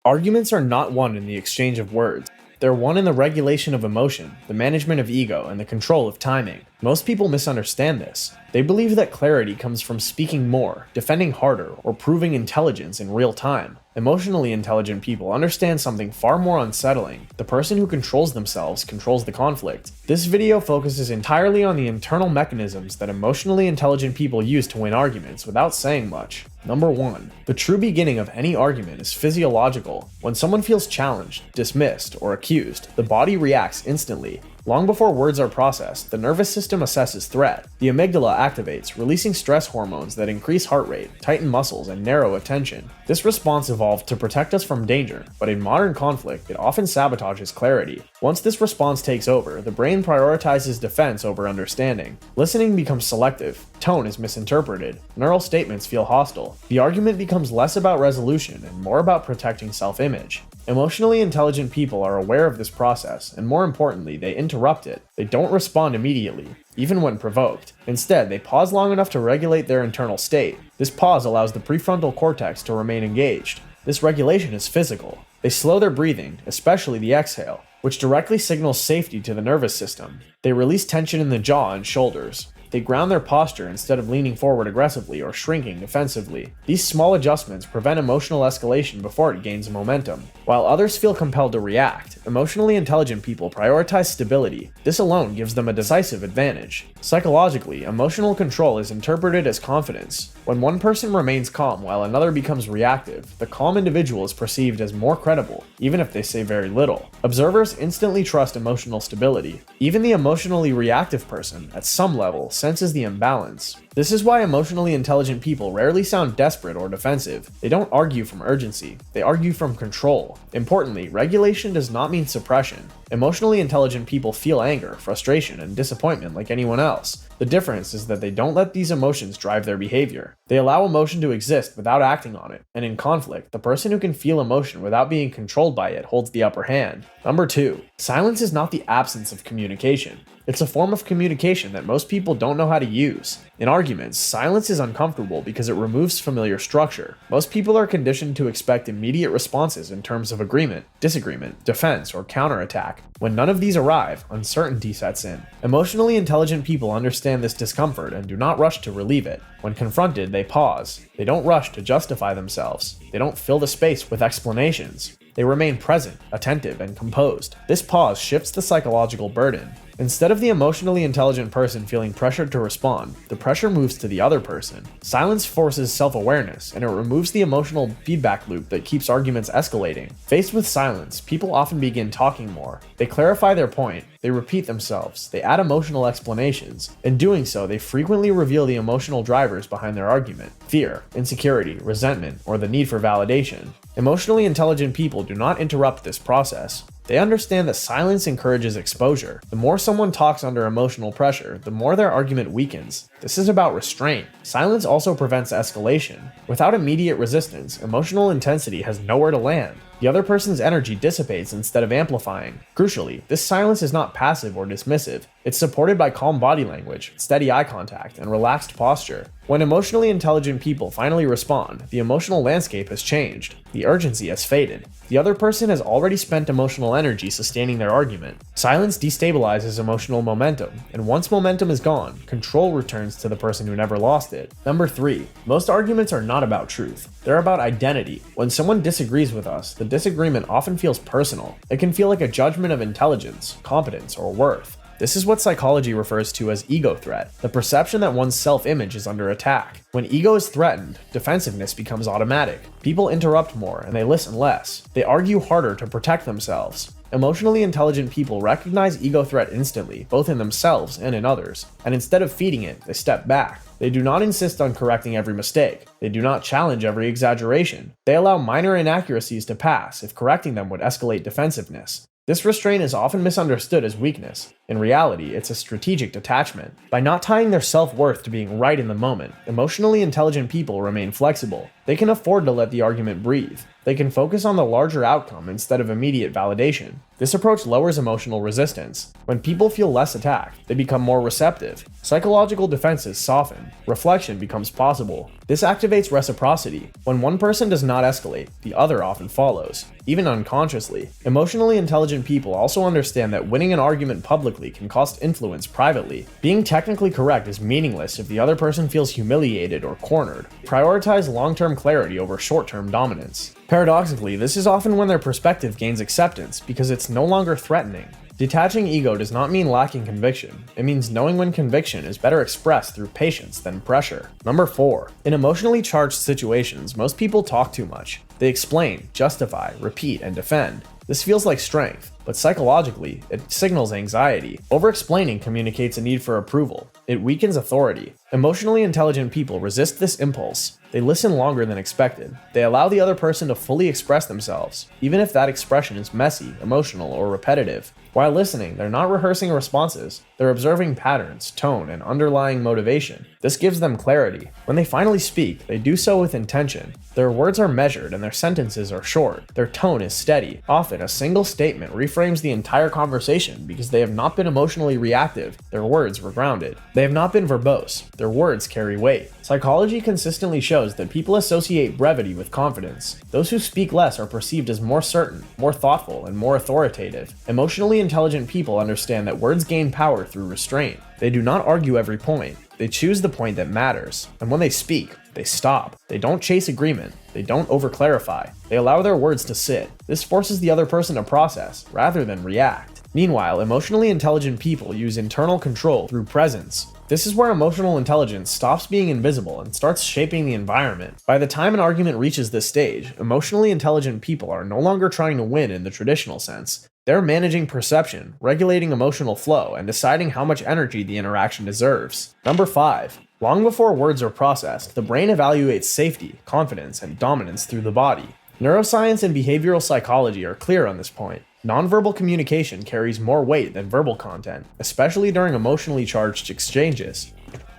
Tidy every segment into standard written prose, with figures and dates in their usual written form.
Arguments are not won in the exchange of words. They're won in the regulation of emotion, the management of ego, and the control of timing. Most people misunderstand this. They believe that clarity comes from speaking more, defending harder, or proving intelligence in real time. Emotionally intelligent people understand something far more unsettling. The person who controls themselves controls the conflict. This video focuses entirely on the internal mechanisms that emotionally intelligent people use to win arguments without saying much. Number 1. The true beginning of any argument is physiological. When someone feels challenged, dismissed, or accused, the body reacts instantly. Long before words are processed, the nervous system assesses threat. The amygdala activates, releasing stress hormones that increase heart rate, tighten muscles, and narrow attention. This response evolved to protect us from danger, but in modern conflict, it often sabotages clarity. Once this response takes over, the brain prioritizes defense over understanding. Listening becomes selective, tone is misinterpreted, neural statements feel hostile. The argument becomes less about resolution and more about protecting self-image. Emotionally intelligent people are aware of this process, and more importantly, they interrupt it. They don't respond immediately, even when provoked. Instead, they pause long enough to regulate their internal state. This pause allows the prefrontal cortex to remain engaged. This regulation is physical. They slow their breathing, especially the exhale, which directly signals safety to the nervous system. They release tension in the jaw and shoulders. They ground their posture instead of leaning forward aggressively or shrinking defensively. These small adjustments prevent emotional escalation before it gains momentum. While others feel compelled to react, emotionally intelligent people prioritize stability. This alone gives them a decisive advantage. Psychologically, emotional control is interpreted as confidence. When one person remains calm while another becomes reactive, the calm individual is perceived as more credible, even if they say very little. Observers instantly trust emotional stability. Even the emotionally reactive person, at some level, senses the imbalance. This is why emotionally intelligent people rarely sound desperate or defensive. They don't argue from urgency, they argue from control. Importantly, regulation does not mean suppression. Emotionally intelligent people feel anger, frustration, and disappointment like anyone else. The difference is that they don't let these emotions drive their behavior. They allow emotion to exist without acting on it, and in conflict, the person who can feel emotion without being controlled by it holds the upper hand. Number 2. Silence is not the absence of communication. It's a form of communication that most people don't know how to use. In arguments, silence is uncomfortable because it removes familiar structure. Most people are conditioned to expect immediate responses in terms of agreement, disagreement, defense, or counterattack. When none of these arrive, uncertainty sets in. Emotionally intelligent people understand this discomfort and do not rush to relieve it. When confronted, they pause. They don't rush to justify themselves. They don't fill the space with explanations. They remain present, attentive, and composed. This pause shifts the psychological burden. Instead of the emotionally intelligent person feeling pressured to respond, the pressure moves to the other person. Silence forces self-awareness, and it removes the emotional feedback loop that keeps arguments escalating. Faced with silence, people often begin talking more. They clarify their point, they repeat themselves, they add emotional explanations. In doing so, they frequently reveal the emotional drivers behind their argument: fear, insecurity, resentment, or the need for validation. Emotionally intelligent people do not interrupt this process. They understand that silence encourages exposure. The more someone talks under emotional pressure, the more their argument weakens. This is about restraint. Silence also prevents escalation. Without immediate resistance, emotional intensity has nowhere to land. The other person's energy dissipates instead of amplifying. Crucially, this silence is not passive or dismissive. It's supported by calm body language, steady eye contact, and relaxed posture. When emotionally intelligent people finally respond, the emotional landscape has changed. The urgency has faded. The other person has already spent emotional energy sustaining their argument. Silence destabilizes emotional momentum, and once momentum is gone, control returns to the person who never lost it. Number 3. Most arguments are not about truth. They're about identity. When someone disagrees with us, the disagreement often feels personal. It can feel like a judgment of intelligence, competence, or worth. This is what psychology refers to as ego threat, the perception that one's self-image is under attack. When ego is threatened, defensiveness becomes automatic. People interrupt more and they listen less. They argue harder to protect themselves. Emotionally intelligent people recognize ego threat instantly, both in themselves and in others, and instead of feeding it, they step back. They do not insist on correcting every mistake. They do not challenge every exaggeration. They allow minor inaccuracies to pass if correcting them would escalate defensiveness. This restraint is often misunderstood as weakness, In reality, it's a strategic detachment. By not tying their self-worth to being right in the moment, emotionally intelligent people remain flexible. They can afford to let the argument breathe. They can focus on the larger outcome instead of immediate validation. This approach lowers emotional resistance. When people feel less attacked, they become more receptive. Psychological defenses soften. Reflection becomes possible. This activates reciprocity. When one person does not escalate, the other often follows, even unconsciously. Emotionally intelligent people also understand that winning an argument publicly can cost influence privately. Being technically correct is meaningless if the other person feels humiliated or cornered. Prioritize long-term clarity over short-term dominance. Paradoxically, this is often when their perspective gains acceptance because it's no longer threatening. Detaching ego does not mean lacking conviction. It means knowing when conviction is better expressed through patience than pressure. Number 4. In emotionally charged situations, most people talk too much. They explain, justify, repeat, and defend. This feels like strength, but psychologically, it signals anxiety. Over-explaining communicates a need for approval. It weakens authority. Emotionally intelligent people resist this impulse. They listen longer than expected. They allow the other person to fully express themselves, even if that expression is messy, emotional, or repetitive. While listening, they're not rehearsing responses. They're observing patterns, tone, and underlying motivation. This gives them clarity. When they finally speak, they do so with intention. Their words are measured and their sentences are short. Their tone is steady. Often, a single statement reframes the entire conversation because they have not been emotionally reactive. Their words were grounded. They have not been verbose. Their words carry weight. Psychology consistently shows that people associate brevity with confidence. Those who speak less are perceived as more certain, more thoughtful, and more authoritative. Emotionally intelligent people understand that words gain power through restraint. They do not argue every point. They choose the point that matters. And when they speak, they stop. They don't chase agreement. They don't overclarify. They allow their words to sit. This forces the other person to process, rather than react. Meanwhile, emotionally intelligent people use internal control through presence. This is where emotional intelligence stops being invisible and starts shaping the environment. By the time an argument reaches this stage, emotionally intelligent people are no longer trying to win in the traditional sense. They're managing perception, regulating emotional flow, and deciding how much energy the interaction deserves. Number 5. Long before words are processed, the brain evaluates safety, confidence, and dominance through the body. Neuroscience and behavioral psychology are clear on this point. Nonverbal communication carries more weight than verbal content, especially during emotionally charged exchanges.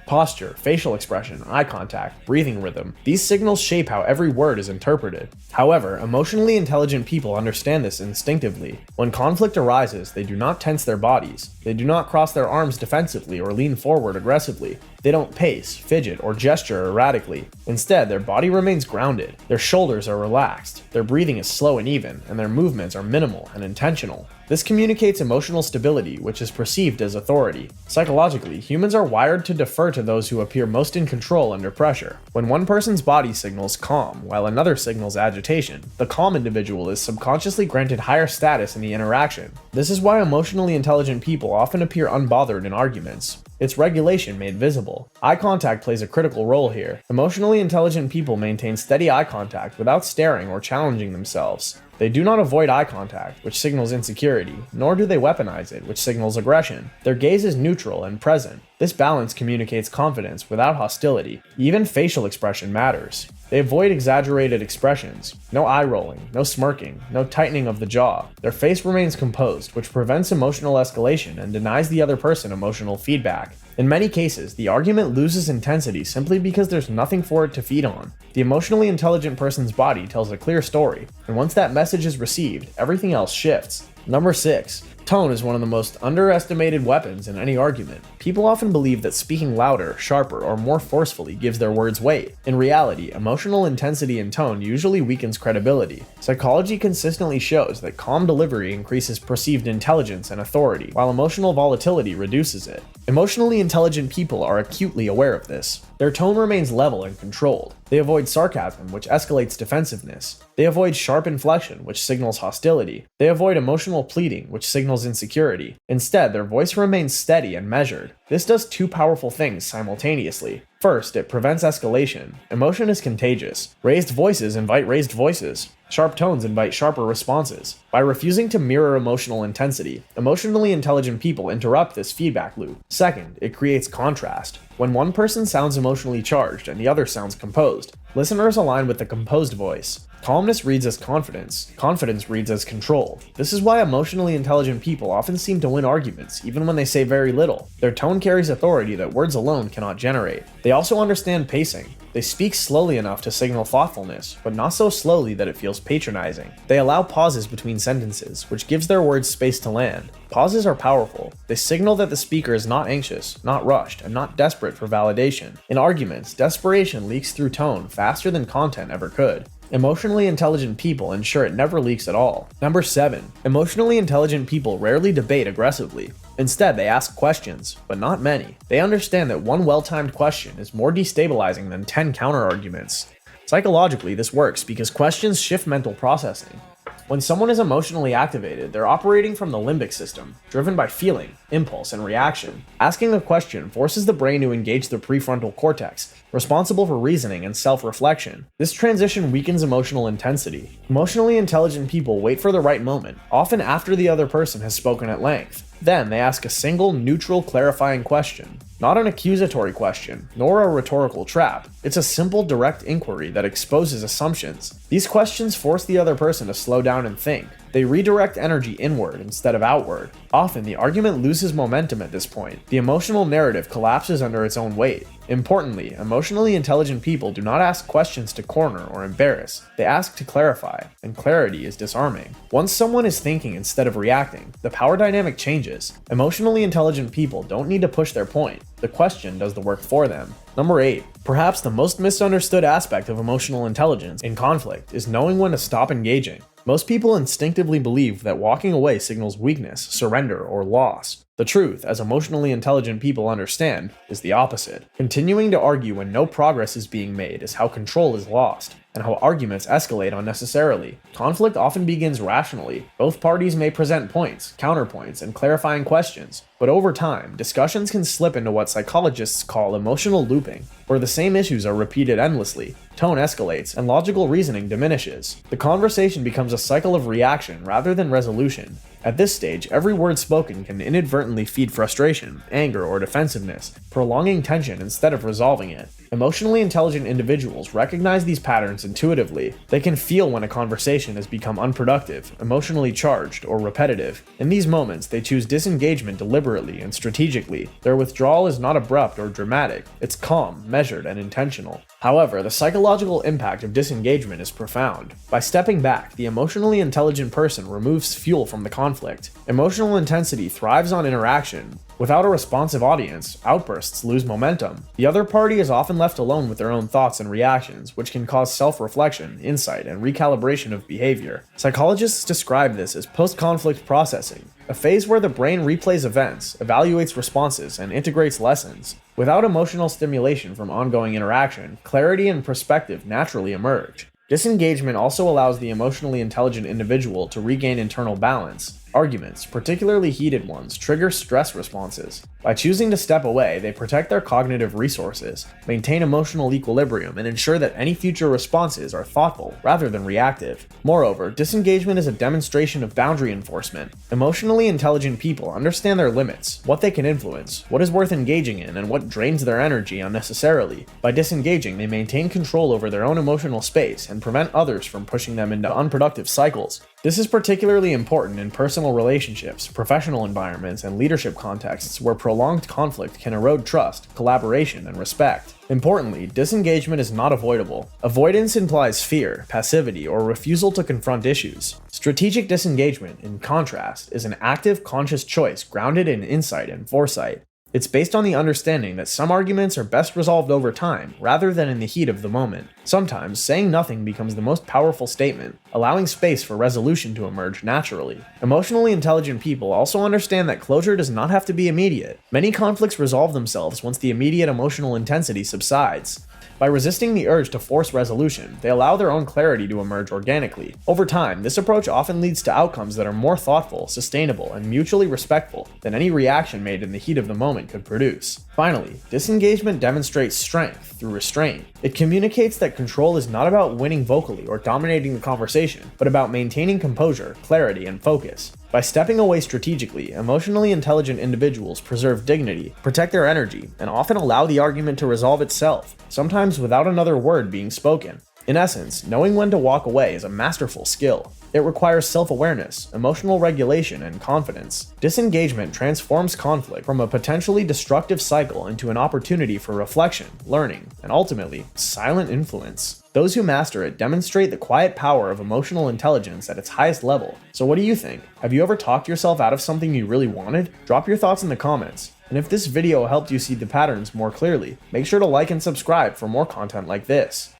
Posture, facial expression, eye contact, breathing rhythm, these signals shape how every word is interpreted. However, emotionally intelligent people understand this instinctively. When conflict arises, they do not tense their bodies. They do not cross their arms defensively or lean forward aggressively. They don't pace, fidget, or gesture erratically. Instead, their body remains grounded. Their shoulders are relaxed. Their breathing is slow and even, and their movements are minimal and intentional. This communicates emotional stability, which is perceived as authority. Psychologically, humans are wired to defer to those who appear most in control under pressure. When one person's body signals calm, while another signals agitation, the calm individual is subconsciously granted higher status in the interaction. This is why emotionally intelligent people often appear unbothered in arguments. It's regulation made visible. Eye contact plays a critical role here. Emotionally intelligent people maintain steady eye contact without staring or challenging themselves. They do not avoid eye contact, which signals insecurity, nor do they weaponize it, which signals aggression. Their gaze is neutral and present. This balance communicates confidence without hostility. Even facial expression matters. They avoid exaggerated expressions. No eye rolling, no smirking, no tightening of the jaw. Their face remains composed, which prevents emotional escalation and denies the other person emotional feedback. In many cases, the argument loses intensity simply because there's nothing for it to feed on. The emotionally intelligent person's body tells a clear story, and once that message is received, everything else shifts. Number 6. Tone is one of the most underestimated weapons in any argument. People often believe that speaking louder, sharper, or more forcefully gives their words weight. In reality, emotional intensity and tone usually weakens credibility. Psychology consistently shows that calm delivery increases perceived intelligence and authority, while emotional volatility reduces it. Emotionally intelligent people are acutely aware of this. Their tone remains level and controlled. They avoid sarcasm, which escalates defensiveness. They avoid sharp inflection, which signals hostility. They avoid emotional pleading, which signals insecurity. Instead, their voice remains steady and measured. This does two powerful things simultaneously. First, it prevents escalation. Emotion is contagious. Raised voices invite raised voices. Sharp tones invite sharper responses. By refusing to mirror emotional intensity, emotionally intelligent people interrupt this feedback loop. Second, it creates contrast. When one person sounds emotionally charged and the other sounds composed, listeners align with the composed voice. Calmness reads as confidence. Confidence reads as control. This is why emotionally intelligent people often seem to win arguments, even when they say very little. Their tone carries authority that words alone cannot generate. They also understand pacing. They speak slowly enough to signal thoughtfulness, but not so slowly that it feels patronizing. They allow pauses between sentences, which gives their words space to land. Pauses are powerful. They signal that the speaker is not anxious, not rushed, and not desperate for validation. In arguments, desperation leaks through tone faster than content ever could. Emotionally intelligent people ensure it never leaks at all. Number 7. Emotionally intelligent people rarely debate aggressively. Instead, they ask questions, but not many. They understand that one well-timed question is more destabilizing than 10 counter-arguments. Psychologically, this works because questions shift mental processing. When someone is emotionally activated, they're operating from the limbic system, driven by feeling, impulse, and reaction. Asking a question forces the brain to engage the prefrontal cortex, responsible for reasoning and self-reflection. This transition weakens emotional intensity. Emotionally intelligent people wait for the right moment, often after the other person has spoken at length. Then they ask a single, neutral, clarifying question. Not an accusatory question, nor a rhetorical trap. It's a simple, direct inquiry that exposes assumptions. These questions force the other person to slow down and think. They redirect energy inward instead of outward. Often, the argument loses momentum at this point. The emotional narrative collapses under its own weight. Importantly, emotionally intelligent people do not ask questions to corner or embarrass. They ask to clarify, and clarity is disarming. Once someone is thinking instead of reacting, the power dynamic changes. Emotionally intelligent people don't need to push their point. The question does the work for them. Number 8. Perhaps the most misunderstood aspect of emotional intelligence in conflict is knowing when to stop engaging. Most people instinctively believe that walking away signals weakness, surrender, or loss. The truth, as emotionally intelligent people understand, is the opposite. Continuing to argue when no progress is being made is how control is lost, and how arguments escalate unnecessarily. Conflict often begins rationally. Both parties may present points, counterpoints, and clarifying questions, but over time, discussions can slip into what psychologists call emotional looping, where the same issues are repeated endlessly, tone escalates, and logical reasoning diminishes. The conversation becomes a cycle of reaction rather than resolution. At this stage, every word spoken can inadvertently feed frustration, anger, or defensiveness, prolonging tension instead of resolving it. Emotionally intelligent individuals recognize these patterns intuitively. They can feel when a conversation has become unproductive, emotionally charged, or repetitive. In these moments, they choose disengagement deliberately and strategically. Their withdrawal is not abrupt or dramatic. It's calm, measured, and intentional. However, the psychological impact of disengagement is profound. By stepping back, the emotionally intelligent person removes fuel from the conflict. Emotional intensity thrives on interaction. Without a responsive audience, outbursts lose momentum. The other party is often left alone with their own thoughts and reactions, which can cause self-reflection, insight, and recalibration of behavior. Psychologists describe this as post-conflict processing, a phase where the brain replays events, evaluates responses, and integrates lessons. Without emotional stimulation from ongoing interaction, clarity and perspective naturally emerge. Disengagement also allows the emotionally intelligent individual to regain internal balance. Arguments, particularly heated ones, trigger stress responses. By choosing to step away, they protect their cognitive resources, maintain emotional equilibrium, and ensure that any future responses are thoughtful rather than reactive. Moreover, disengagement is a demonstration of boundary enforcement. Emotionally intelligent people understand their limits, what they can influence, what is worth engaging in, and what drains their energy unnecessarily. By disengaging, they maintain control over their own emotional space and prevent others from pushing them into unproductive cycles. This is particularly important in personal relationships, professional environments, and leadership contexts where prolonged conflict can erode trust, collaboration, and respect. Importantly, disengagement is not avoidable. Avoidance implies fear, passivity, or refusal to confront issues. Strategic disengagement, in contrast, is an active, conscious choice grounded in insight and foresight. It's based on the understanding that some arguments are best resolved over time, rather than in the heat of the moment. Sometimes, saying nothing becomes the most powerful statement, allowing space for resolution to emerge naturally. Emotionally intelligent people also understand that closure does not have to be immediate. Many conflicts resolve themselves once the immediate emotional intensity subsides. By resisting the urge to force resolution, they allow their own clarity to emerge organically. Over time, this approach often leads to outcomes that are more thoughtful, sustainable, and mutually respectful than any reaction made in the heat of the moment could produce. Finally, disengagement demonstrates strength through restraint. It communicates that control is not about winning vocally or dominating the conversation, but about maintaining composure, clarity, and focus. By stepping away strategically, emotionally intelligent individuals preserve dignity, protect their energy, and often allow the argument to resolve itself, sometimes without another word being spoken. In essence, knowing when to walk away is a masterful skill. It requires self-awareness, emotional regulation, and confidence. Disengagement transforms conflict from a potentially destructive cycle into an opportunity for reflection, learning, and ultimately, silent influence. Those who master it demonstrate the quiet power of emotional intelligence at its highest level. So what do you think? Have you ever talked yourself out of something you really wanted? Drop your thoughts in the comments. And if this video helped you see the patterns more clearly, make sure to like and subscribe for more content like this.